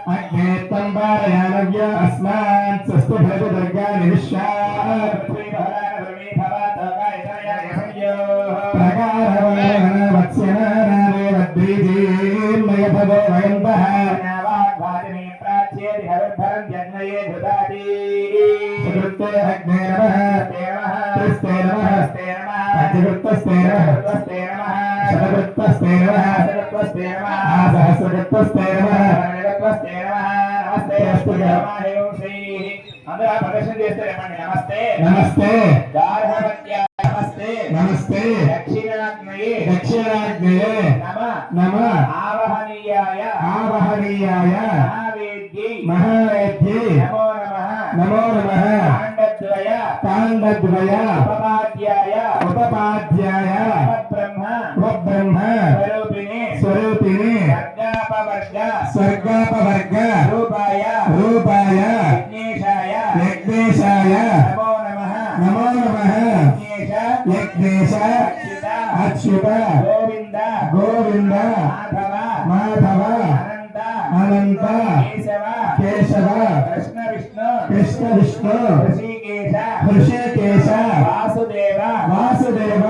अग्नेत्तम्बारयानव्य अस्मात् स्वस्तु भवतु दुर्गाणि विश्वा प्रकारवत्स्यनादेवद्वीजीर्मय भवो वयन्तः सुकृते अग्ने नमः त्रिस्ते नमः पञ्चकृत्तस्ते नमः शतकृत्तस्ते नमः सहस्रकृत्तस्ते नमः नमस्ते नमस्ते नमस्ते दक्षिणाग्नये नमः आवहनीयाय महावेद्ये नमो नमः ताण्डद्वय उपपाद्याय ब्रह्म स्वरूपिणे स्वर्गापवर्ग रूपाय यज्ञेशाय नमो नमः यज्ञेश अच्युत गोविंद माधव अनंत केशव कृष्ण विष्णु ऋषिकेश वासुदेव